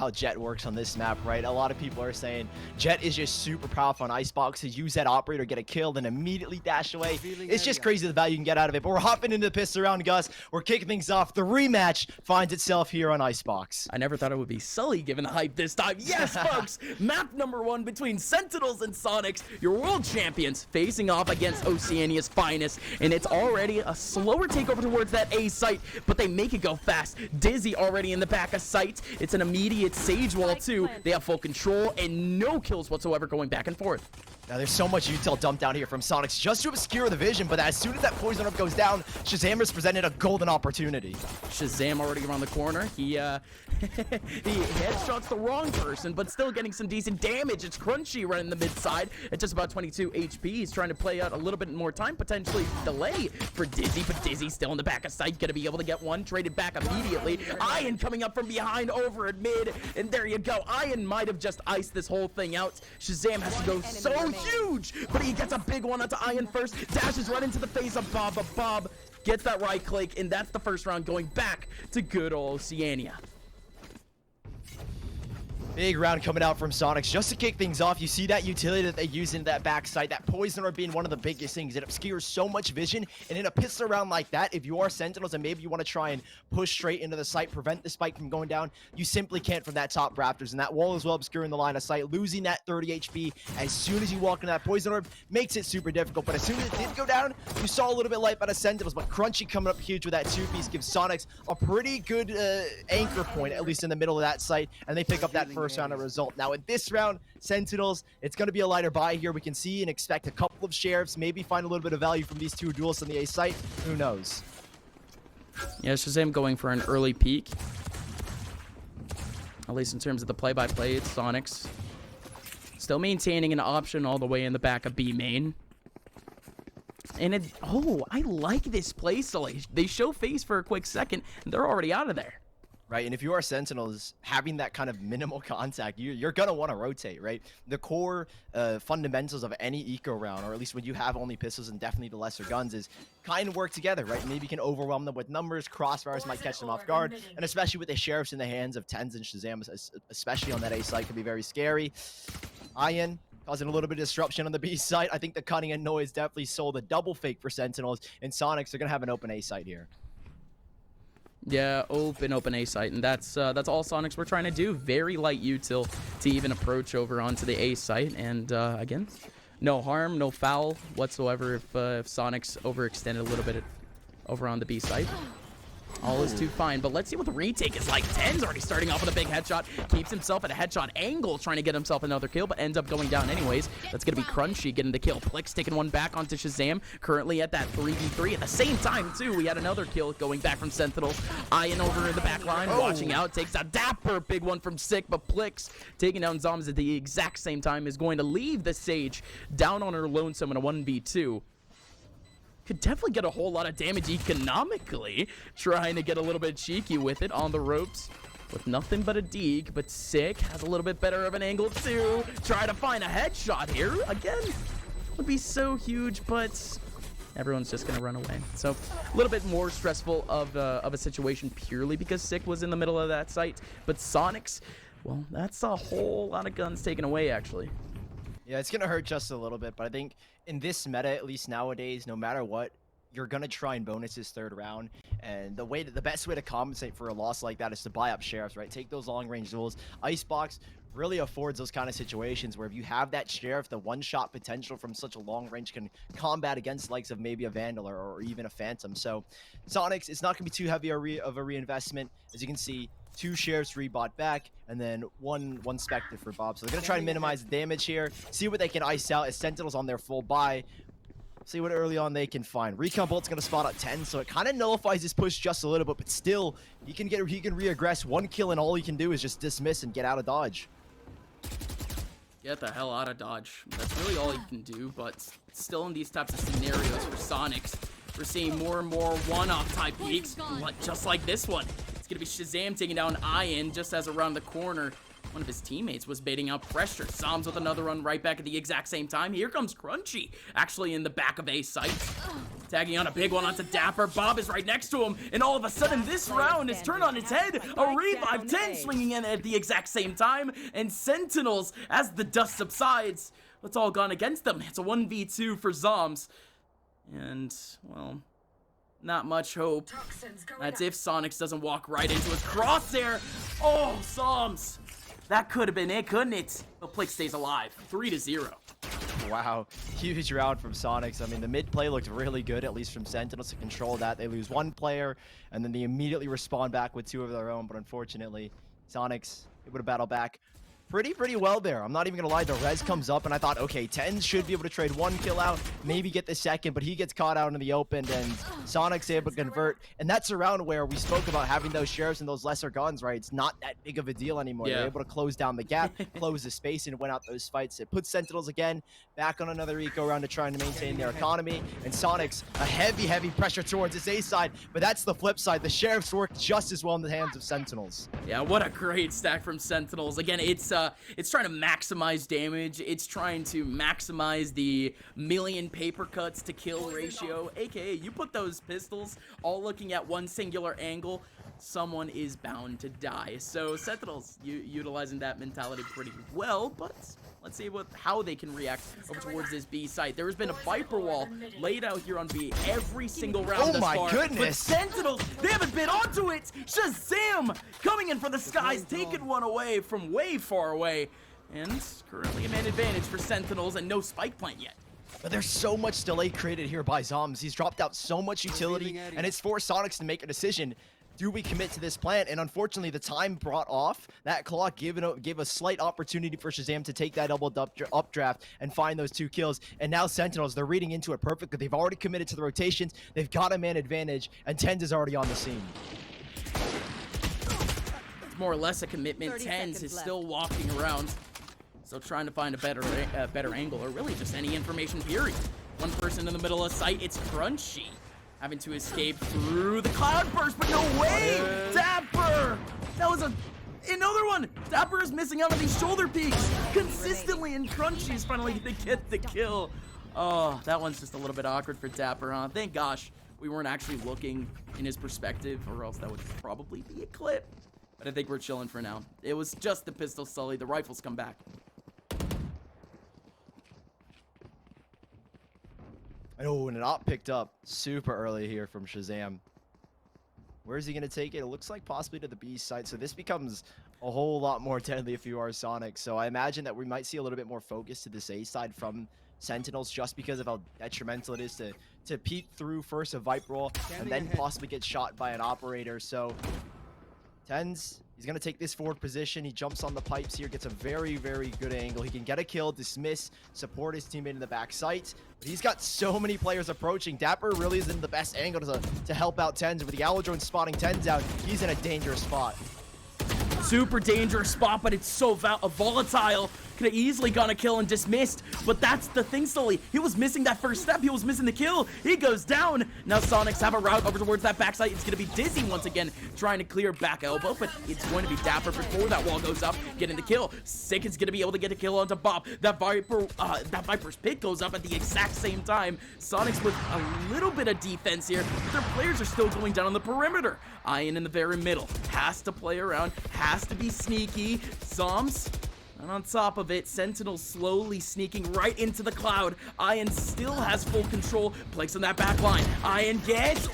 how Jet works on this map, right? A lot of people are saying Jet is just super powerful on Iceboxes, use that operator, get a kill, then immediately dash away. It's just crazy the value you can get out of it. But we're hopping into the pistol round, Gus. We're kicking things off. The rematch finds itself here on Icebox. I never thought it would be Sully given the hype this time. Yes, folks! Map number 1 between Sentinels and Soniqs, your world champions, facing off against Oceania's finest. And it's already a slower takeover towards that A site, but they make it go fast. Dizzy already in the back of sight. It's an immediate Sage wall, too. They have full control and no kills whatsoever going back and forth. Now, there's so much util dumped down here from Soniqs just to obscure the vision, but as soon as that poison orb goes down, Shazam has presented a golden opportunity. Shazam already around the corner. He headshots the wrong person, but still getting some decent damage. It's Crunchy right in the mid side at just about 22 HP. He's trying to play out a little bit more time, potentially delay for Dizzy, but Dizzy still in the back of sight, gonna be able to get one, traded back immediately. Ian coming up from behind over at mid, and there you go. Ian might have just iced this whole thing out. Shazam has to go so huge, but he gets a big one onto Ian first, dashes right into the face of Bob, but Bob gets that right click, and that's the first round going back to good old Oceania. Big round coming out from Soniqs just to kick things off. You see that utility that they use into that backside, that poison orb being one of the biggest things. It obscures so much vision, and in a pistol round like that, if you are Sentinels and maybe you want to try and push straight into the site, prevent the spike from going down, you simply can't from that top Raptors, and that wall is well obscuring the line of sight. Losing that 30 HP as soon as you walk into that poison orb makes it super difficult, but as soon as it did go down, you saw a little bit light by the Sentinels, but Crunchy coming up huge with that two-piece gives Soniqs a pretty good anchor point, at least in the middle of that site, and they pick up that first round of result. Now in this round, Sentinels, it's going to be a lighter buy here. We can see and expect a couple of sheriffs, maybe find a little bit of value from these two duels on the A site. Who knows? Yeah, Shazam going for an early peek. At least in terms of the play-by-play, it's Soniqs. Still maintaining an option all the way in the back of B main. And I like this play, Sully. They show face for a quick second, and they're already out of there. Right, and if you are Sentinels, having that kind of minimal contact, you're going to want to rotate, right? The core fundamentals of any eco round, or at least when you have only pistols and definitely the lesser guns, is kind of work together, right? Maybe you can overwhelm them with numbers, crossfires might catch them off guard, and especially with the sheriffs in the hands of Tens and Shazam, especially on that A site, can be very scary. Ian causing a little bit of disruption on the B site. I think the cunning and noise definitely sold a double fake for Sentinels, and Soniqs are going to have an open A site here. Yeah, open A site, and that's all Soniqs were trying to do. Very light util to even approach over onto the A site, and again, no harm, no foul whatsoever if Soniqs overextended a little bit over on the B site. All is too fine, but let's see what the retake is like. Ten's already starting off with a big headshot. Keeps himself at a headshot angle, trying to get himself another kill, but ends up going down anyways. That's going to be Crunchy getting the kill. Plix taking one back onto Shazam, currently at that 3v3. At the same time, too, we had another kill going back from Sentinels. Ian over in the back line, watching out. Takes a dapper big one from Sick, but Plix taking down Zombies at the exact same time is going to leave the Sage down on her lonesome in a 1v2. Could definitely get a whole lot of damage economically, trying to get a little bit cheeky with it on the ropes with nothing but a deke, but Sick has a little bit better of an angle too. Try to find a headshot here. Again, would be so huge, but everyone's just going to run away. So a little bit more stressful of a situation purely because Sick was in the middle of that site. But Soniqs, well, that's a whole lot of guns taken away, actually. Yeah, it's going to hurt just a little bit, but I think in this meta, at least nowadays, no matter what, you're going to try and bonus this third round. And the best way to compensate for a loss like that is to buy up sheriffs, right? Take those long-range duels. Icebox really affords those kind of situations where if you have that sheriff, the one-shot potential from such a long range can combat against likes of maybe a Vandal or even a Phantom. So Soniqs, it's not going to be too heavy of a reinvestment. As you can see, 2 sheriffs rebought back, and then one Spectre for Bob. So they're going to try to minimize the damage here, see what they can ice out as Sentinels on their full buy. See what early on they can find. Recon Bolt's going to spot at 10, so it kind of nullifies his push just a little bit, but still, he can re-aggress 1 kill, and all he can do is just dismiss and get out of dodge. Get the hell out of dodge. That's really all he can do, but still in these types of scenarios for Soniqs, we're seeing more and more one-off type peaks, just like this one. It's going to be Shazam taking down Ian just as around the corner, one of his teammates was baiting out pressure. Zoms with another run right back at the exact same time. Here comes Crunchy, actually in the back of A site. Tagging on a big one onto Dapper. Bob is right next to him, and all of a sudden this round is turned on its head. A revive 10 swinging in at the exact same time, and Sentinels, as the dust subsides, it's all gone against them. It's a 1v2 for Zoms, and, well, not much hope. That's if Soniqs doesn't walk right into his crosshair. Oh, Zoms. That could have been it, couldn't it? But Plix stays alive, 3-0. Wow, huge round from Soniqs. I mean, the mid play looked really good, at least from Sentinels to control that. They lose one player, and then they immediately respond back with two of their own. But unfortunately, Soniqs able to battle back pretty well there. I'm not even gonna lie, the res comes up and I thought, okay, Tens should be able to trade one kill out, maybe get the second, but he gets caught out in the open, and Soniqs able to convert. And that's a round where we spoke about having those sheriffs and those lesser guns, right? It's not that big of a deal anymore. Yeah. They're able to close down the gap, close the space, and win out those fights. It puts Sentinels again back on another eco round to trying to maintain their economy, and Soniqs a heavy pressure towards his A side, but that's the flip side. The sheriffs work just as well in the hands of Sentinels. Yeah, what a great stack from Sentinels. Again, it's trying to maximize damage. It's trying to maximize the million paper cuts to kill ratio, aka you put those pistols all looking at one singular angle, someone is bound to die. So Sentinels utilizing that mentality pretty well, but let's see how they can react over towards this B site. There has been a Viper wall laid out here on B every single round thus far. Oh my goodness! But Sentinels, they haven't been onto it! Shazam! Coming in for the skies, taking one away from way far away. And currently a man advantage for Sentinels and no spike plant yet. But there's so much delay created here by Zoms. He's dropped out so much utility, and it's for Soniqs to make a decision. Do we commit to this plant? And unfortunately, the time brought off. That clock gave a slight opportunity for Shazam to take that double updraft and find those two kills. And now Sentinels, they're reading into it perfectly. They've already committed to the rotations. They've got a man advantage, and Tens is already on the scene. It's more or less a commitment. Tens is still walking around. So trying to find a better angle, or really just any information period. One person in the middle of sight, it's Crunchy. Having to escape through the cloud burst, but no way! Dapper! That was another one! Dapper is missing out on these shoulder peaks consistently, and Crunchy is finally gonna get the kill. Oh, that one's just a little bit awkward for Dapper, huh? Thank gosh we weren't actually looking in his perspective, or else that would probably be a clip. But I think we're chilling for now. It was just the pistol sully. The rifles come back. Oh, and an op picked up super early here from Shazam. Where is he going to take it? It looks like possibly to the B side. So this becomes a whole lot more deadly if you are Sonic. So I imagine that we might see a little bit more focus to this A side from Sentinels, just because of how detrimental it is to peek through first a Viper roll and then possibly get shot by an operator. So Tens, he's going to take this forward position. He jumps on the pipes here, gets a very good angle. He can get a kill, dismiss, support his teammate in the back site. But he's got so many players approaching. Dapper really is in the best angle to help out Tens. With the Allo drone spotting Tens out, he's in a dangerous spot. Super dangerous spot, but it's so volatile. Could have easily gone a kill and dismissed, but that's the thing, Sully. He was missing that first step. He was missing the kill. He goes down. Now Soniqs have a route over towards that backside. It's going to be Dizzy once again, trying to clear back elbow, but it's going to be Dapper before that wall goes up, getting the kill. Sick is going to be able to get a kill onto Bob. That Viper's pick goes up at the exact same time. Soniqs with a little bit of defense here, but their players are still going down on the perimeter. Ian in the very middle. Has to play around, has to be sneaky. Zoms. And on top of it, Sentinel slowly sneaking right into the cloud. Ian still has full control. Plix on that back line. Ian gets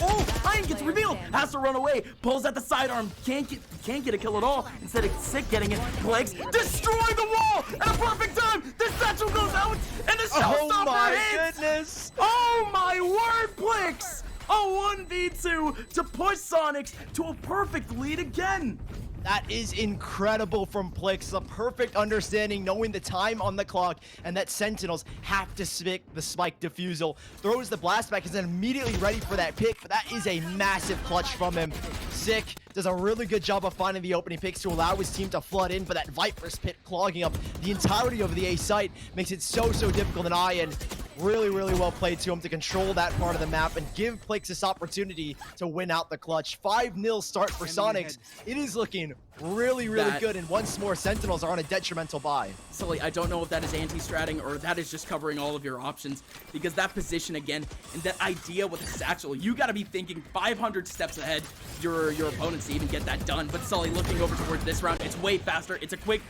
revealed. Has to run away. Pulls at the sidearm. Can't get a kill at all. Instead of Sick getting it. Plix destroy the wall at a perfect time. The satchel goes out and the showstopper hits. Goodness. Oh my word, Plix! A 1v2 to push Soniqs to a perfect lead again. That is incredible from Plix. The perfect understanding, knowing the time on the clock, and that Sentinels have to stick the spike defusal. Throws the blast back, is then immediately ready for that pick, but that is a massive clutch from him. Sick does a really good job of finding the opening picks to allow his team to flood in, but that Viper's pit clogging up the entirety of the A site makes it so difficult. And Ian Really, really well played to him to control that part of the map and give Plix this opportunity to win out the clutch. 5-0 start for Soniqs. It is looking really, really good, and once more, Sentinels are on a detrimental buy. Sully, I don't know if that is anti-stratting or that is just covering all of your options, because that position again and that idea with the satchel, you got to be thinking 500 steps ahead your opponents to even get that done. But Sully looking over towards this round, it's way faster. It's a quick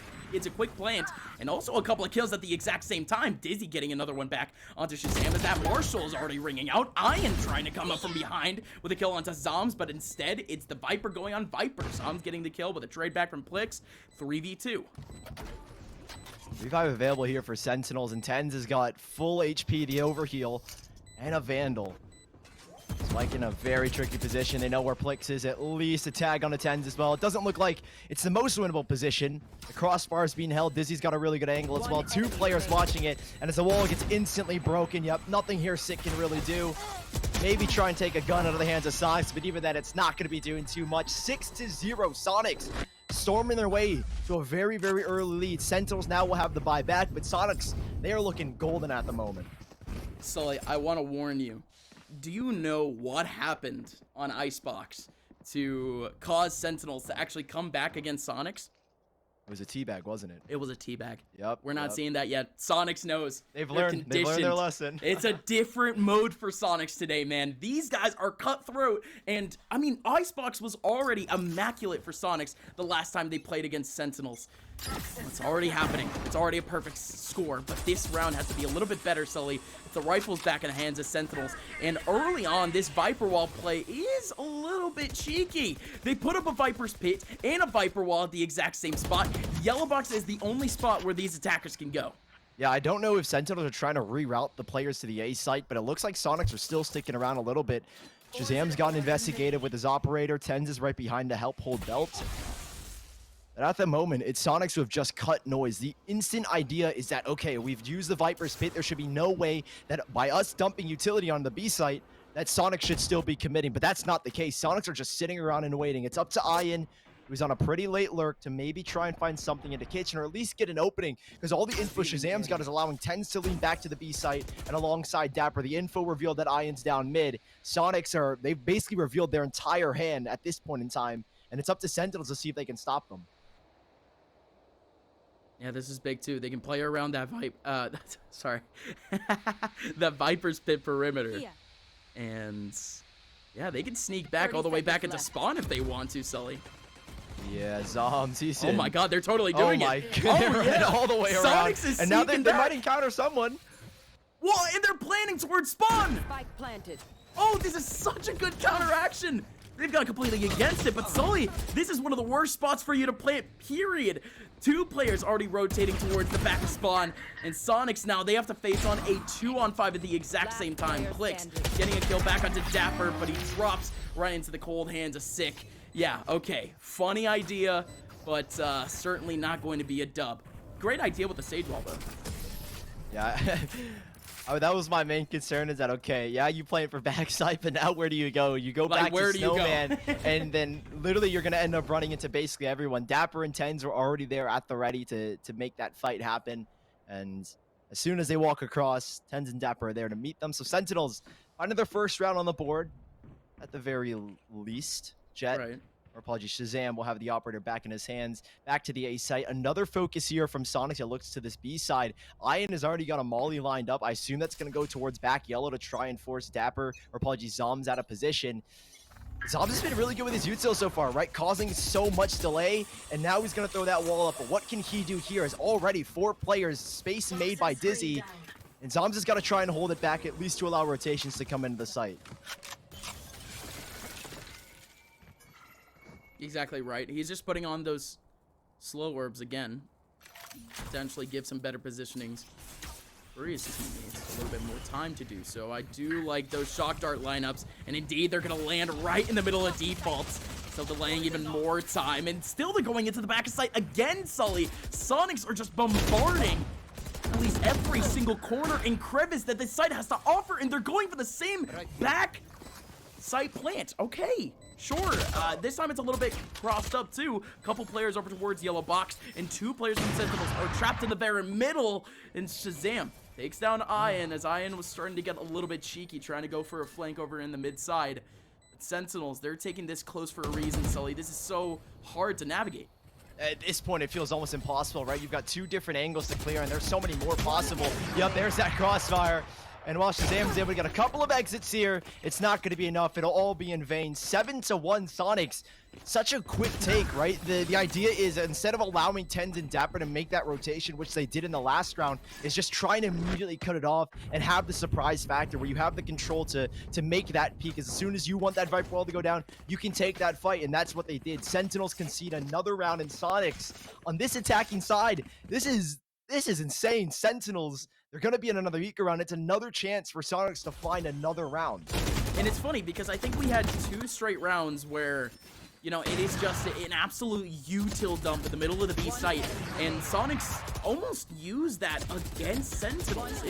plant, and also a couple of kills at the exact same time. Dizzy getting another one back onto Shazam as that Marshall is already ringing out. Ian trying to come up from behind with a kill onto Zoms, but instead it's the Viper going on Viper. Zoms getting the kill with a trade back from Plix. 3v2. Revive available here for Sentinels, and Tens has got full HP, the overheal, and a Vandal. Spike in a very tricky position. They know where Plix is, at least a tag on the Tens as well. It doesn't look like it's the most winnable position. The crossbar is being held. Dizzy's got a really good angle as well. 2 players watching it, and as the wall gets instantly broken, yep, nothing here Sick can really do. Maybe try and take a gun out of the hands of Soniqs, but even then, it's not going to be doing too much. 6-0 Soniqs storming their way to a very, very early lead. Sentinels now will have the buyback, but Soniqs, they are looking golden at the moment. Sully, I want to warn you. Do you know what happened on Icebox to cause Sentinels to actually come back against Soniqs? It was a teabag, wasn't it? It was a teabag. Yep. We're not seeing that yet. Soniqs knows. They've learned their lesson. It's a different mode for Soniqs today, man. These guys are cutthroat, and I mean, Icebox was already immaculate for Soniqs the last time they played against Sentinels. It's already happening. It's already a perfect score, but this round has to be a little bit better, Sully. The rifle's back in the hands of Sentinels, and early on, this Viper Wall play is a little bit cheeky. They put up a Viper's Pit and a Viper Wall at the exact same spot. Yellow Box is the only spot where these attackers can go. Yeah, I don't know if Sentinels are trying to reroute the players to the A site, but it looks like Soniqs are still sticking around a little bit. Shazam's gotten investigated with his operator. Tens is right behind to help hold belt. But at the moment, it's Soniqs who have just cut noise. The instant idea is that, okay, we've used the Viper's Pit. There should be no way that by us dumping utility on the B site, that Soniqs should still be committing. But that's not the case. Soniqs are just sitting around and waiting. It's up to Ian, who's on a pretty late lurk, to maybe try and find something in the kitchen or at least get an opening, because all the info Shazam's got is allowing Tens to lean back to the B site, and alongside Dapper, the info revealed that Ian's down mid. Soniqs they've basically revealed their entire hand at this point in time, and it's up to Sentinels to see if they can stop them. Yeah, this is big too. They can play around that that Viper's Pit perimeter. And yeah, they can sneak back all the way back into spawn if they want to, Sully. Yeah, Zoms, he's Oh my god, they're totally doing it. Oh my god, they're right all the way around. Soniqs is and now they back. might encounter someone. Whoa, and they're planning towards spawn! Spike planted. Oh, this is such a good counteraction! They've gone completely against it, but Sully, this is one of the worst spots for you to play it, period. 2 players already rotating towards the back of spawn, and Soniqs now, they have to face on a 2-on-5 at the exact same time. Plix getting a kill back onto Dapper, but he drops right into the cold hands of Sick. Yeah, okay, funny idea, but certainly not going to be a dub. Great idea with the Sage Wall, though. Yeah, that was my main concern, is that, okay, yeah, you playing for backside, but now where do you go? You go back to Snowman, and then literally you're going to end up running into basically everyone. Dapper and Tens are already there at the ready to make that fight happen, and as soon as they walk across, Tens and Dapper are there to meet them. So Sentinels finding their first round on the board, at the very least. Jet, or apologies, Shazam will have the operator back in his hands. Back to the A site. Another focus here from Soniqs. It looks to this B side. Ian has already got a molly lined up. I assume that's going to go towards back yellow to try and force Dapper, or apologies, Zoms out of position. Zoms has been really good with his util so far, right? Causing so much delay, and now he's going to throw that wall up. But what can he do here? Is already 4 players, space made by Dizzy, and Zoms has got to try and hold it back, at least to allow rotations to come into the site. Exactly right. He's just putting on those slow orbs again. Potentially give some better positionings for his teammates. A little bit more time to do so. I do like those shock dart lineups. And indeed, they're going to land right in the middle of defaults. So delaying even more time. And still they're going into the back of site again, Sully. Soniqs are just bombarding at least every single corner and crevice that this site has to offer. And they're going for the same back site plant. Okay. Sure, this time it's a little bit crossed up too. A couple players over towards yellow box, and 2 players from Sentinels are trapped in the very middle, and Shazam takes down Ian as Ian was starting to get a little bit cheeky, trying to go for a flank over in the mid side. But Sentinels, they're taking this close for a reason, Sully. This is so hard to navigate. At this point, it feels almost impossible, right? You've got 2 different angles to clear, and there's so many more possible. Yep, there's that crossfire. And while Shazam's able to get a couple of exits here, it's not going to be enough. It'll all be in vain. 7-1 Soniqs. Such a quick take, right? The idea is, instead of allowing TenZ and Dapper to make that rotation, which they did in the last round, is just trying to immediately cut it off and have the surprise factor where you have the control to make that peak. As soon as you want that Viper wall to go down, you can take that fight, and that's what they did. Sentinels concede another round, in Soniqs on this attacking side, this is insane. Sentinels, they're going to be in another eco round. It's another chance for Soniqs to find another round. And it's funny because I think we had 2 straight rounds where, you know, it is just an absolute util dump in the middle of the B site, and Soniqs almost used that against Sentinels.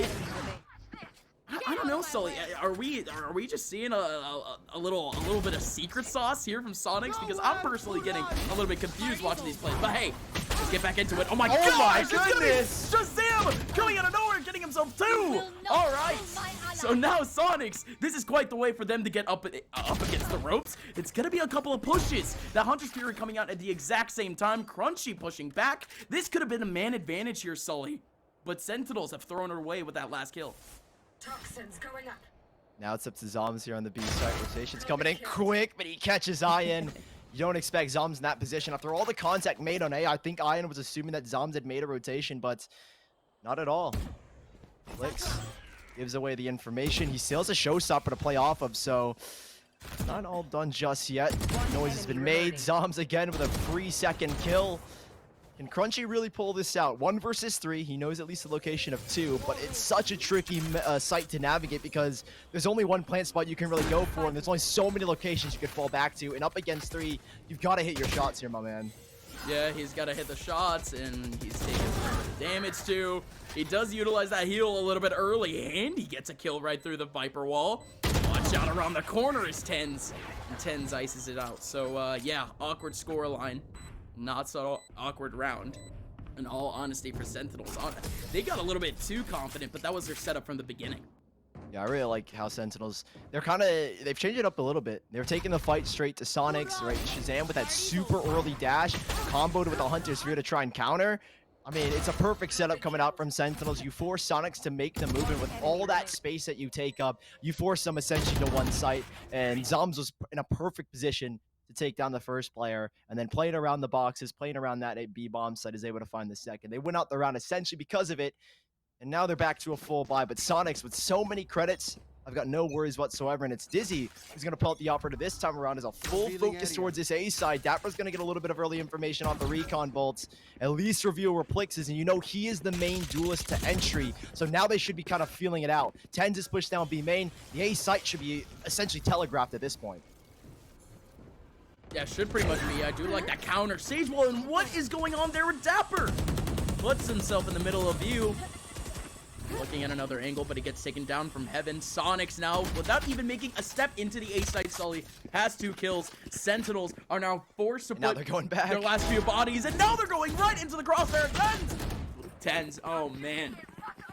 I don't know, Sully. Are we just seeing a little bit of secret sauce here from Soniqs? Because I'm personally getting a little bit confused watching these plays. But hey, let's get back into it. Oh my gosh! Goodness! Shazam coming out of nowhere, getting himself 2. All right. So now Soniqs, this is quite the way for them to get up against the ropes. It's gonna be a couple of pushes. The Hunter's Fury coming out at the exact same time. Crunchy pushing back. This could have been a man advantage here, Sully. But Sentinels have thrown her away with that last kill. Toxins going up. Now it's up to Zoms here on the B side. Rotation's coming in quick, but he catches Ian. You don't expect Zoms in that position. After all the contact made on A, I think Ian was assuming that Zoms had made a rotation, but not at all. Flicks gives away the information. He still has a showstopper to play off of, so not all done just yet. Noise has been made. Zoms again with a 3-second kill. Can Crunchy really pull this out? 1 versus 3. He knows at least the location of 2, but it's such a tricky site to navigate because there's only 1 plant spot you can really go for, and there's only so many locations you could fall back to. And up against 3, you've got to hit your shots here, my man. Yeah, he's got to hit the shots, and he's taking the damage too. He does utilize that heal a little bit early, and he gets a kill right through the Viper wall. Watch out around the corner is TenZ, and TenZ ices it out. So, yeah, awkward score line. Not so awkward round. In all honesty, for Sentinels, they got a little bit too confident, but that was their setup from the beginning. Yeah, I really like how Sentinels, they've changed it up a little bit. They're taking the fight straight to Soniqs, right? Shazam with that super early dash, comboed with a Hunter's Sphere to try and counter. I mean, it's a perfect setup coming out from Sentinels. You force Soniqs to make the movement with all that space that you take up. You force them essentially to one site, and Zoms was in a perfect position to take down the first player, and then playing around the boxes, playing around that B bomb site, is able to find the second. They went out the round essentially because of it, and now they're back to a full buy. But Soniqs, with so many credits, I've got no worries whatsoever, and it's Dizzy who's going to pull out the operator this time around as a full focus towards this A side. Dapper's going to get a little bit of early information off the recon bolts, at least reveal where Plix is, and you know he is the main duelist to entry, so now they should be kind of feeling it out. TenZ is pushed down B main. The A site should be essentially telegraphed at this point. Yeah, should pretty much be. I do like that counter. Sage wall, and what is going on there with Dapper? Puts himself in the middle of view. Looking at another angle, but he gets taken down from heaven. Soniqs now, without even making a step into the A side, Sully has 2 kills. Sentinels are now forced to Now they're going back. their last few bodies, and now they're going right into the crosshair again. TenZ, oh man.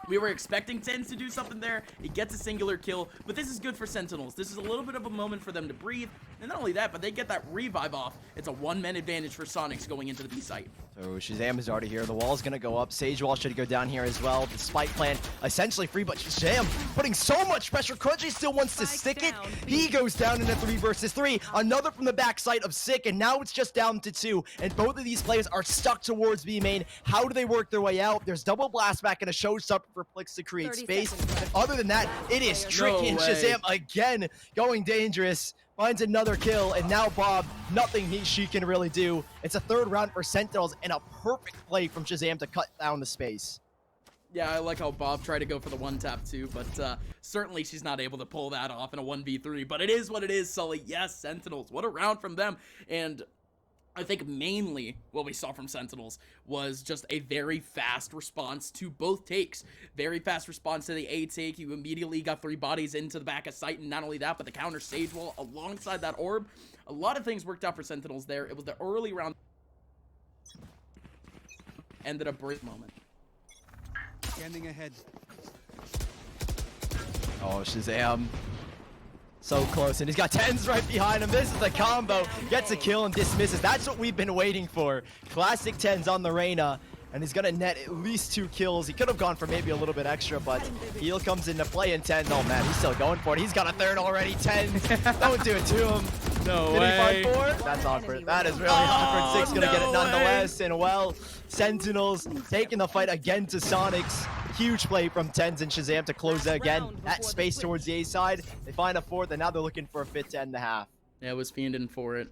We were expecting TenZ to do something there. He gets a singular kill, but this is good for Sentinels. This is a little bit of a moment for them to breathe, and not only that, but they get that revive off. It's a 1-man advantage for Soniqs going into the B site. So Shazam is already here. The wall's going to go up. Sage wall should go down here as well. The spike plan essentially free, but Shazam putting so much pressure. Crunchy still wants to stick it. He goes down in a 3 versus 3. Another from the backside of Sick, and now it's just down to 2. And both of these players are stuck towards B main. How do they work their way out? There's double blast back and a showstopper for Plix to create space. Other than that, it is tricky. And Shazam again going dangerous. Finds another kill, and now Bob, nothing she can really do. It's a 3rd round for Sentinels, and a perfect play from Shazam to cut down the space. Yeah, I like how Bob tried to go for the 1-tap too, but certainly she's not able to pull that off in a 1v3. But it is what it is, Sully. Yes, Sentinels. What a round from them. And I think mainly what we saw from Sentinels was just a very fast response to both takes. Very fast response to the A take. You immediately got 3 bodies into the back of sight, and not only that, but the counter Sage wall alongside that orb. A lot of things worked out for Sentinels there. It was the early round. Ended a break moment. Scanning ahead. Oh, Shazam. So close, and he's got 10s right behind him. This is the combo. Gets a kill and dismisses. That's what we've been waiting for. Classic 10s on the Reyna, and he's gonna net at least 2 kills. He could have gone for maybe a little bit extra, but heal comes into play in 10. Oh man, he's still going for it. He's got a third already. 10. Don't do it to him. No Did way. he find 4? That's awkward. That is really awkward. 6 gonna get it nonetheless. And well, Sentinels taking the fight again to Soniqs. Huge play from Tens and Shazam to close it again. That space towards the A side. They find a 4th, and now they're looking for a 5th to end the half. Yeah, it was fiending for it.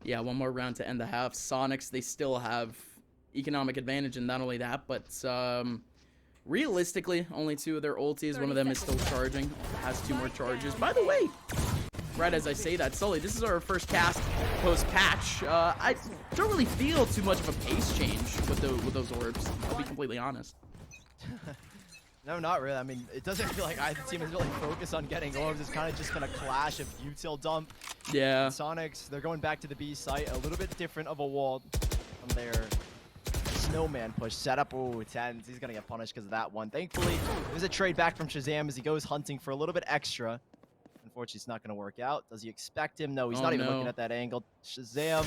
Yeah, one more round to end the half. Soniqs, they still have economic advantage, and not only that, but realistically, only 2 of their ultis. One of them is still charging. Has 2 more charges. By the way, right as I say that, Sully, this is our first cast post-patch. I don't really feel too much of a pace change with those orbs. I'll be completely honest. No, not really. I mean, it doesn't feel like either team is really focused on getting orbs. It's kind of just gonna clash of util dump. Yeah. And Soniqs, they're going back to the B site. A little bit different of a wall from their snowman push setup. Oh, Tens. He's gonna get punished because of that one. Thankfully, there's a trade back from Shazam as he goes hunting for a little bit extra. Unfortunately, it's not going to work out. Does he expect him? No, he's not even looking at that angle. Shazam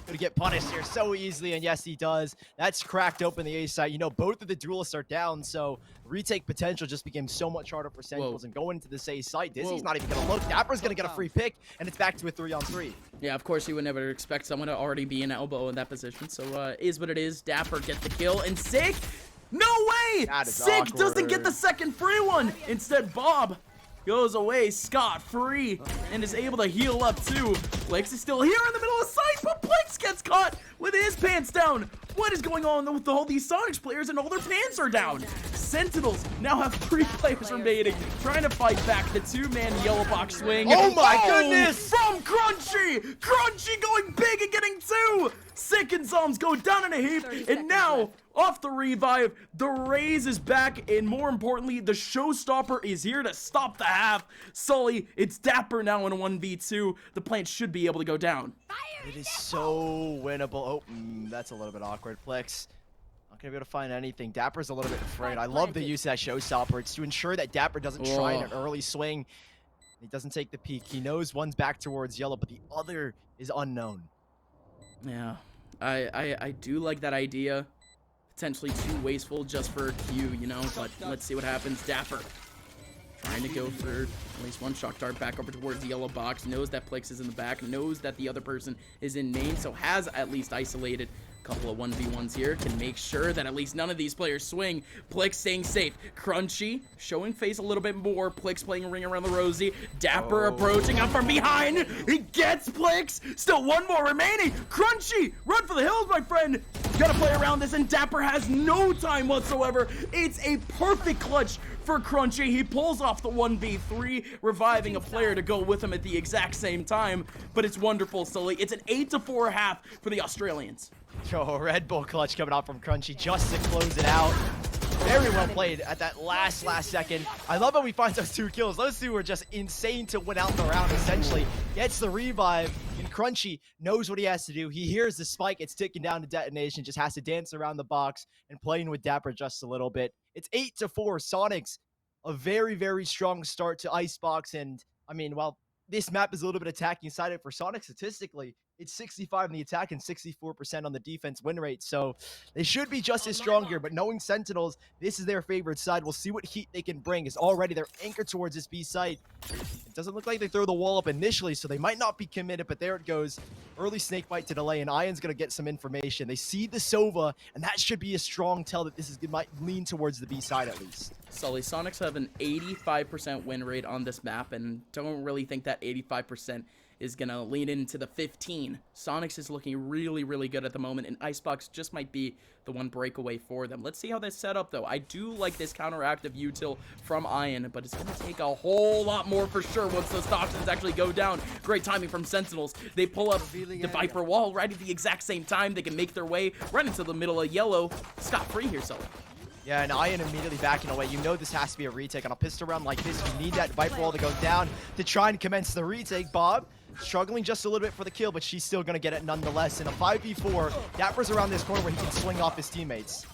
going to get punished here so easily, and yes, he does. That's cracked open the A side. You know, both of the duelists are down, so retake potential just became so much harder for Sentinels. And going into this A site, Dizzy's not even going to look. Dapper's going to get a free pick, and it's back to a 3-on-3. Yeah, of course, you would never expect someone to already be an elbow in that position, so is what it is. Dapper gets the kill, and Sig, no way! Sig doesn't get the second free one. Instead, Bob goes away scot-free and is able to heal up too. Plex is still here in the middle of the site, but Plex gets caught with his pants down. What is going on with all these Soniqs players and all their pants are down? Sentinels now have 3 players remaining, trying to fight back the 2-man yellow box swing. Oh my goodness! From Crunchy! Crunchy going big and getting 2! Sick and Zoms go down in a heap, and now, off the revive, the Raze is back, and more importantly, the showstopper is here to stop the half. Sully, it's Dapper now in a 1v2. The plant should be able to go down. It is so winnable. Oh, that's a little bit awkward. Plex, not gonna be able to find anything. Dapper's a little bit afraid. I love the use of that showstopper. It's to ensure that Dapper doesn't try an early swing. He doesn't take the peek. He knows one's back towards yellow, but the other is unknown. Yeah, I do like that idea. Potentially too wasteful just for a Q, you know, but let's see what happens. Dapper trying to go for at least one shock dart back over towards the yellow box. Knows that Plex is in the back, knows that the other person is in main, so has at least isolated a couple of 1v1s here. Can make sure that at least none of these players swing. Plex staying safe. Crunchy showing face a little bit more. Plex playing a ring around the rosy. Dapper approaching up from behind. He gets Plex. Still 1 more remaining. Crunchy, run for the hills, my friend. Gotta play around this, and Dapper has no time whatsoever. It's a perfect clutch for Crunchy. He pulls off the 1v3, reviving a player to go with him at the exact same time. But it's wonderful, Sully. It's an 8-4 half for the Australians. Oh, Red Bull clutch coming out from Crunchy just to close it out. Very well played at that last second. I love how we find those 2 kills. Those 2 were just insane to win out the round, essentially. Gets the revive, and Crunchy knows what he has to do. He hears the spike. It's ticking down to detonation. Just has to dance around the box and playing with Dapper just a little bit. It's 8-4. Soniqs, a very, very strong start to Icebox. And, I mean, while this map is a little bit attacking-sided for Soniqs statistically, it's 65 in the attack and 64% on the defense win rate. So they should be just as strong here, but knowing Sentinels, this is their favorite side. We'll see what heat they can bring. It's already they're anchored towards this B site. It doesn't look like they throw the wall up initially, so they might not be committed, but there it goes. Early snake bite to delay, and Ion's going to get some information. They see the Sova, and that should be a strong tell that this might lean towards the B side at least. Sully, Soniqs have an 85% win rate on this map, and don't really think that 85% is going to lean into the 15. Soniqs is looking really, really good at the moment, and Icebox just might be the one breakaway for them. Let's see how that's set up, though. I do like this counteractive util from Ion, but it's going to take a whole lot more for sure once those toxins actually go down. Great timing from Sentinels. They pull up the Viper wall right at the exact same time. They can make their way right into the middle of yellow. Scot-free here, Sully. Yeah, and Ian immediately backing away. You know this has to be a retake. On a pistol round like this, you need that Viper wall to go down to try and commence the retake. Bob struggling just a little bit for the kill, but she's still going to get it nonetheless. In a 5v4, Dapper's around this corner where he can swing off his teammates.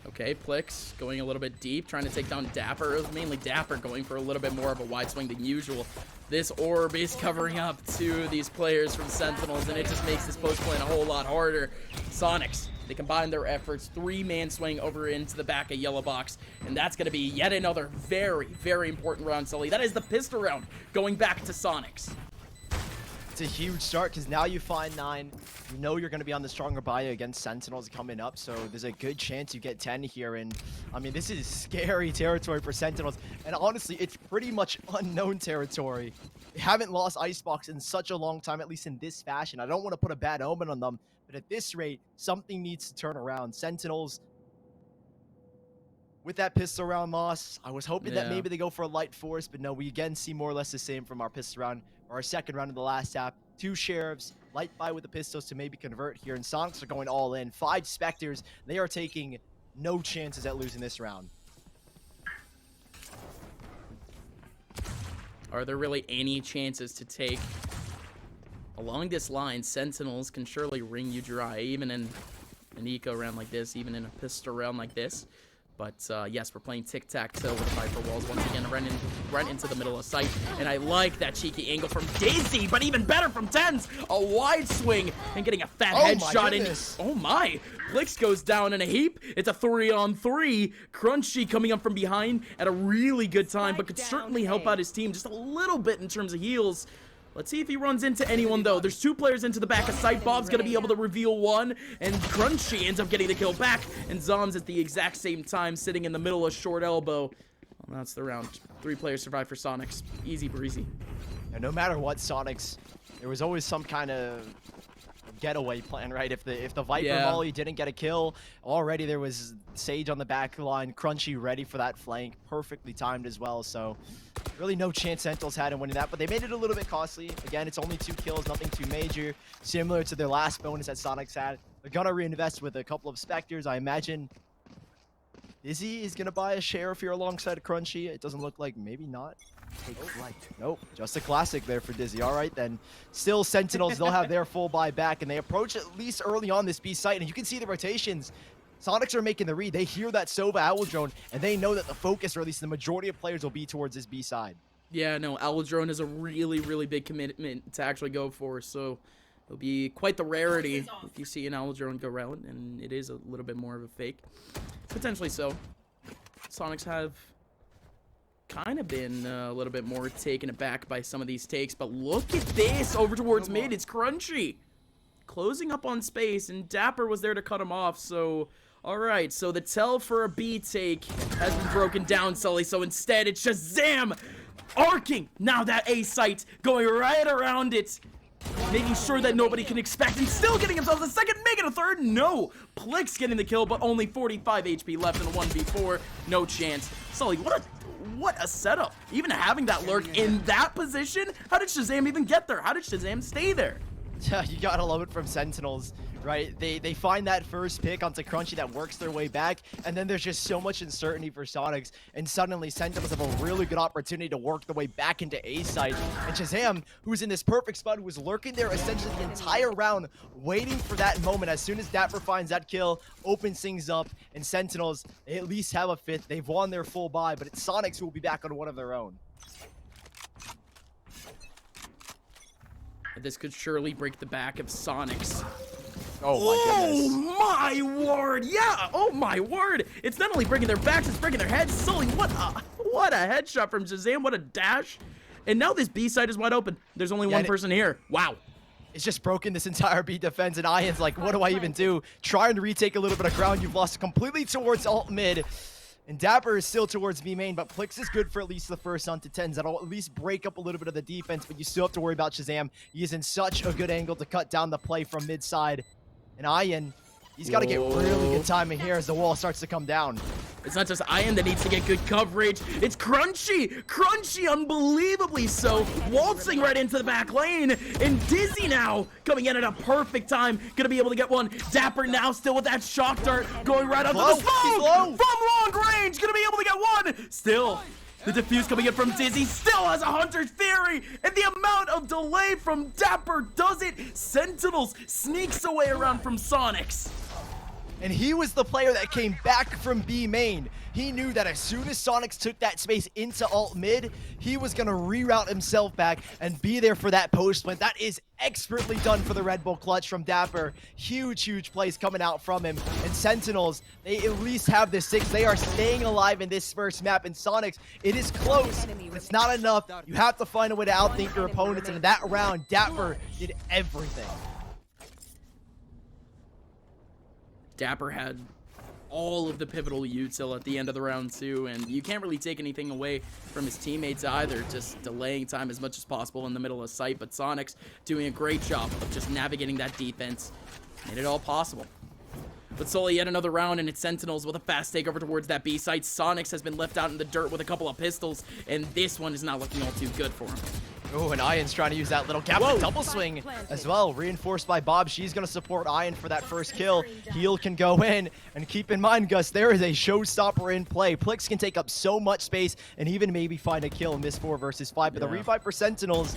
Okay, Plix going a little bit deep, trying to take down Dapper. It was mainly Dapper going for a little bit more of a wide swing than usual. This orb is covering up to these players from Sentinels, and it just makes this post play a whole lot harder. Soniqs, they combine their efforts, 3-man swing over into the back of Yellow Box, and that's going to be yet another very, very important round, Sully. That is the pistol round going back to Soniqs. It's a huge start because now you find 9. You know you're going to be on the stronger bio against Sentinels coming up, so there's a good chance you get 10 here. And I mean, this is scary territory for Sentinels. And honestly, it's pretty much unknown territory. They haven't lost Icebox in such a long time, at least in this fashion. I don't want to put a bad omen on them, but at this rate, something needs to turn around. Sentinels, with that pistol round loss, I was hoping that maybe they go for a light force, but no, we again see more or less the same from our pistol round, or our second round of the last half. 2 Sheriffs, light buy with the pistols to maybe convert here, and Soniqs are going all in. 5 Spectres, they are taking no chances at losing this round. Are there really any chances to take? Along this line, Sentinels can surely wring you dry, even in an eco round like this, even in a pistol round like this. But yes, we're playing tic-tac-toe with Viper walls once again, right into the middle of sight. And I like that cheeky angle from Daisy, but even better from Tens. A wide swing and getting a fat headshot in. Oh my! Plix goes down in a heap. It's a 3-on-3. Crunchy coming up from behind at a really good time, but could certainly help out his team just a little bit in terms of heals. Let's see if he runs into anyone, though. There's 2 players into the back of sight. Bob's going to be able to reveal one, and Crunchy ends up getting the kill back, and Zoms at the exact same time sitting in the middle of short elbow. Well, that's the round. 3 players survive for Soniqs. Easy breezy. And no matter what, Soniqs, there was always some kind of getaway plan, right? If the Viper Molly didn't get a kill, already there was Sage on the back line, Crunchy ready for that flank, perfectly timed as well. So really no chance Sentinels had in winning that, but they made it a little bit costly. Again, it's only 2 kills, nothing too major, similar to their last bonus that Soniqs had. They're gonna reinvest with a couple of Spectres. I imagine Dizzy is gonna buy a Sheriff here alongside Crunchy. It doesn't look like, maybe not. Take flight. Nope, just a classic there for Dizzy. All right, then. Still Sentinels, they'll have their full buy back, and they approach at least early on this B site, and you can see the rotations. Soniqs are making the read. They hear that Sova Owl Drone, and they know that the focus, or at least the majority of players, will be towards this B side. Yeah, no, Owl Drone is a really, really big commitment to actually go for, so it'll be quite the rarity if you see an Owl Drone go around, and it is a little bit more of a fake. Potentially so. Soniqs have kind of been a little bit more taken aback by some of these takes, but look at this over towards mid. It's Crunchy closing up on space, and Dapper was there to cut him off. So all right, so the tell for a B take has been broken down, Sully. So instead it's Shazam arcing now that A site, going right around it, making sure that nobody can expect, and still getting himself a second, making a third. No, Plix getting the kill, but only 45 HP left in the 1v4. No chance. Sully, what a setup. Even having that lurk in that position, how did Shazam even get there? How did Shazam stay there? You gotta love it from Sentinels, right? They find that first pick onto Crunchy that works their way back, and then there's just so much uncertainty for Soniqs, and suddenly Sentinels have a really good opportunity to work their way back into A site. And Shazam, who's in this perfect spot, who was lurking there essentially the entire round, waiting for that moment. As soon as Dapper finds that kill, opens things up, and Sentinels, they at least have a 5th. They've won their full buy, but it's Soniqs who will be back on one of their own. This could surely break the back of Soniqs. Oh my goodness. Oh my word! Yeah! Oh my word! It's not only breaking their backs, it's breaking their heads. Sully, what a headshot from Shazam! What a dash! And now this B side is wide open. There's only one person here. Wow. It's just broken this entire B defense, and Ian's like, what do I even do? Trying to retake a little bit of ground. You've lost completely towards alt mid. And Dapper is still towards B main, but Plix is good for at least the first onto 10s. That'll at least break up a little bit of the defense, but you still have to worry about Shazam. He is in such a good angle to cut down the play from mid side. And Ian, he's got to get really good timing here as the wall starts to come down. It's not just Ian that needs to get good coverage. It's Crunchy. Crunchy, unbelievably so. Waltzing right into the back lane. And Dizzy now coming in at a perfect time. Gonna be able to get one. Dapper now still with that shock dart. Going right under the smoke. From long range. Gonna be able to get one. Still. The defuse coming in from Dizzy, still has a Hunter's Fury, and the amount of delay from Dapper does it. Sentinels sneaks away around from Soniqs. And he was the player that came back from B main. He knew that as soon as Soniqs took that space into alt mid, he was going to reroute himself back and be there for that post plant. That is expertly done for the Red Bull clutch from Dapper. Huge plays coming out from him. And Sentinels, they at least have the 6. They are staying alive in this first map. And Soniqs, it is close. It's not enough. You have to find a way to outthink your opponents. And in that round, Dapper did everything. Dapper had all of the pivotal util at the end of the round too, and you can't really take anything away from his teammates either, just delaying time as much as possible in the middle of sight. But Soniqs doing a great job of just navigating that defense, made it all possible. But slowly yet another round, and it's Sentinels with a fast takeover towards that B site. Soniqs has been left out in the dirt with a couple of pistols, and this one is not looking all too good for him. Oh, and Ian's trying to use that little gap to double swing as well. Reinforced by Bob. She's going to support Ian for that first kill. Heal can go in. And keep in mind, Gus, there is a showstopper in play. Plix can take up so much space and even maybe find a kill in this 4 versus 5. But the revive for Sentinels,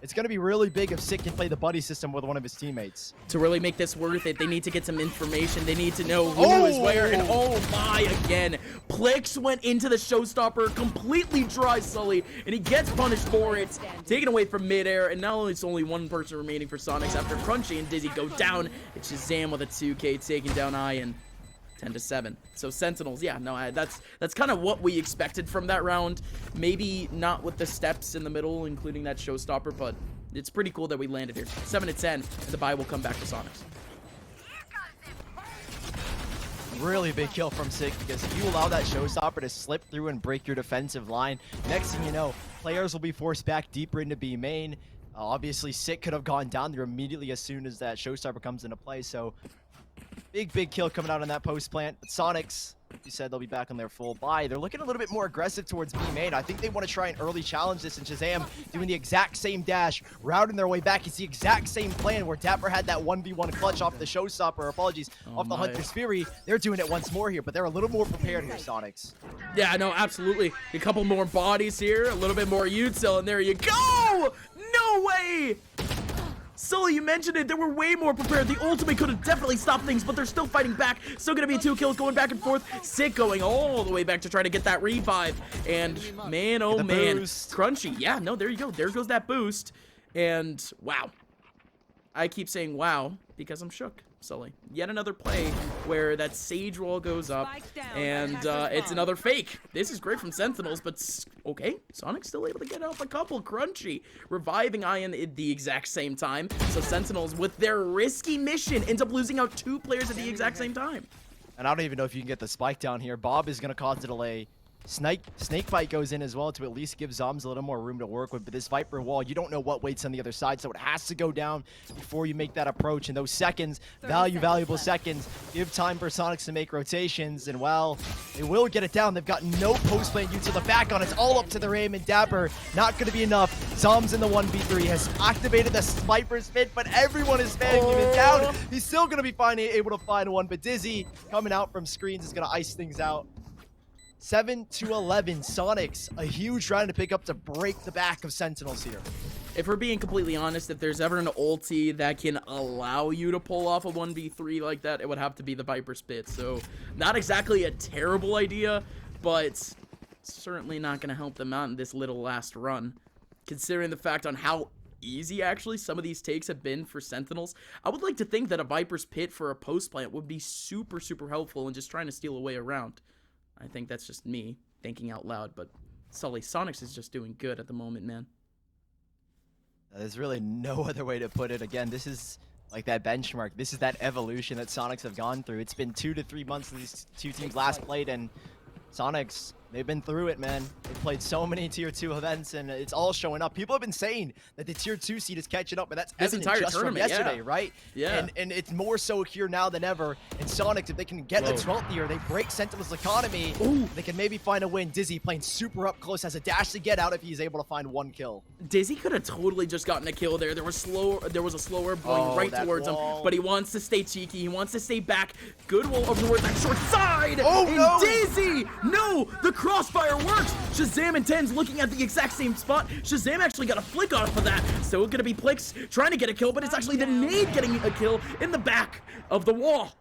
it's going to be really big if Sick can play the buddy system with one of his teammates. To really make this worth it, they need to get some information. They need to know who is where, and oh my, again. Plix went into the showstopper, completely dry Sully, and he gets punished for it. Taken away from midair, and now it's only one person remaining for Soniqs after Crunchy and Dizzy go down. It's Shazam with a 2K taking down Ian. 10-7. So Sentinels, yeah, no, that's kind of what we expected from that round. Maybe not with the steps in the middle, including that showstopper, but it's pretty cool that we landed here. 7-10, and the bye will come back to Soniqs. Really big kill from Sick, because if you allow that showstopper to slip through and break your defensive line, next thing you know, players will be forced back deeper into B main. Obviously, Sick could have gone down there immediately as soon as that showstopper comes into play, so big kill coming out on that post plant. But Soniqs, you said they'll be back on their full buy. They're looking a little bit more aggressive towards B main. I think they want to try and early challenge this, and Shazam doing the exact same dash, routing their way back. It's the exact same plan where Dapper had that 1v1 clutch off the showstopper, off the Hunter's Fury. They're doing it once more here, but they're a little more prepared here, Soniqs. Yeah, no, absolutely. A couple more bodies here, a little bit more util, and there you go! No way! Sully, you mentioned it, they were way more prepared. The ultimate could have definitely stopped things, but they're still fighting back. Still gonna be 2 kills going back and forth. Sick going all the way back to try to get that revive. And man, oh man, Crunchy. Yeah, no, there you go. There goes that boost. And wow. I keep saying wow because I'm shook, Sully. Yet another play where that Sage wall goes up, and it's another fake. This is great from Sentinels, but okay, Sonic's still able to get off a couple. Crunchy reviving Ian at the exact same time, so Sentinels, with their risky mission, ends up losing out 2 players at the exact same time. And I don't even know if you can get the spike down here. Bob is going to cause a delay. Snakebite goes in as well to at least give Zoms a little more room to work with. But this Viper wall, you don't know what waits on the other side, so it has to go down before you make that approach. And those seconds, valuable seconds, give time for Soniqs to make rotations. And well, they will get it down. They've got no post-plant util the back on. It's all up to their aim, and Dapper, not going to be enough. Zoms in the 1v3 has activated the Sniper's Spit, but everyone is spamming him down. He's still going to be able to find one, but Dizzy coming out from screens is going to ice things out. 7-11, Soniqs, a huge round to pick up to break the back of Sentinels here. If we're being completely honest, if there's ever an ulti that can allow you to pull off a 1v3 like that, it would have to be the Viper Spit. So, not exactly a terrible idea, but certainly not going to help them out in this little last run. Considering the fact on how easy, actually, some of these takes have been for Sentinels, I would like to think that a Viper's Pit for a post plant would be super helpful in just trying to steal away around. I think that's just me thinking out loud, but Sully, Soniqs is just doing good at the moment, man. There's really no other way to put it. Again, this is like that benchmark. This is that evolution that Soniqs have gone through. It's been 2 to 3 months since these 2 teams last played, and Soniqs They've been through it, man. They've played so many tier 2 events, and it's all showing up. People have been saying that the tier 2 seed is catching up, but that's This evident entire just from tournament, yesterday, yeah. right? Yeah. And it's more so here now than ever. And Soniqs, if they can get the Whoa. 12th year, they break Sentinel's economy. Ooh. They can maybe find a win. Dizzy playing super up close, has a dash to get out if he's able to find 1 kill. Dizzy could have totally just gotten a kill there. There was a slower going right that towards him, wall. but he wants to stay cheeky. He wants to stay back. Good wall over towards that short side. Oh, and no. Dizzy! No! The crossfire works! Shazam and Ten's looking at the exact same spot. Shazam actually got a flick off of that. Still gonna be Plix trying to get a kill, but it's actually the nade getting a kill in the back of the wall.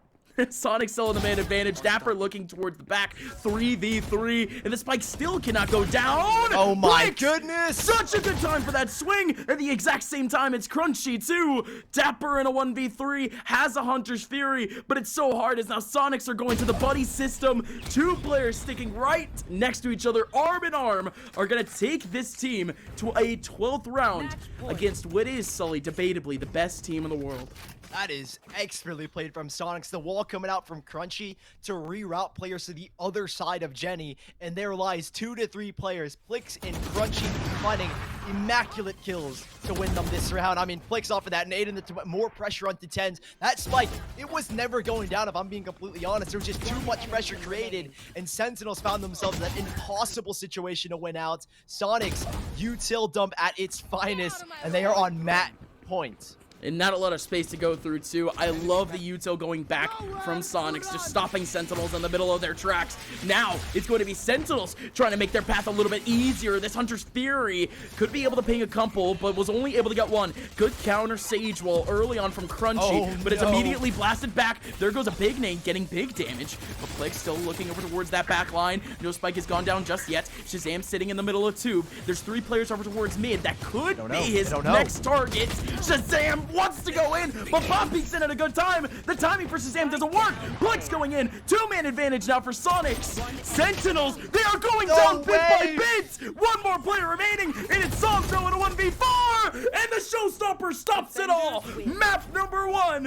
Sonic still in the man advantage. Dapper looking towards the back. 3v3. And the spike still cannot go down. Oh my Plix! goodness! Such a good time for that swing. At the exact same time, it's Crunchy too. Dapper in a 1v3 has a Hunter's Fury, but it's so hard as now Sonics are going to the buddy system. 2 players sticking right next to each other, arm in arm, are going to take this team to a 12th round against what is, Sully, debatably the best team in the world. That is expertly played from Soniqs. The wall coming out from Crunchy to reroute players to the other side of Jenny. And there lies 2 to 3 players. Plix and Crunchy finding immaculate kills to win them this round. I mean, Plix off of that nade and the more pressure onto Tens. That spike, it was never going down if I'm being completely honest. There was just too much pressure created. And Sentinels found themselves in that impossible situation to win out. Soniqs, util dump at its finest. And they are on mat point. And not a lot of space to go through, too. I love the util going back from Sonics, just stopping Sentinels in the middle of their tracks. Now, it's going to be Sentinels trying to make their path a little bit easier. This Hunter's Fury could be able to ping a couple, but was only able to get 1. Good counter Sage Wall early on from Crunchy, but it's immediately blasted back. There goes a big nade, getting big damage. But Plix still looking over towards that back line. No spike has gone down just yet. Shazam sitting in the middle of tube. There's 3 players over towards mid. That could be his next target. Shazam wants to go in, but Bob peeks in at a good time. The timing for Shazam doesn't work. Plix going in. 2-man advantage now for Sonics. Sentinels, they are going down bit by bit. 1 more player remaining, and it's Songso in a 1v4, and the showstopper stops it all. Map number 1.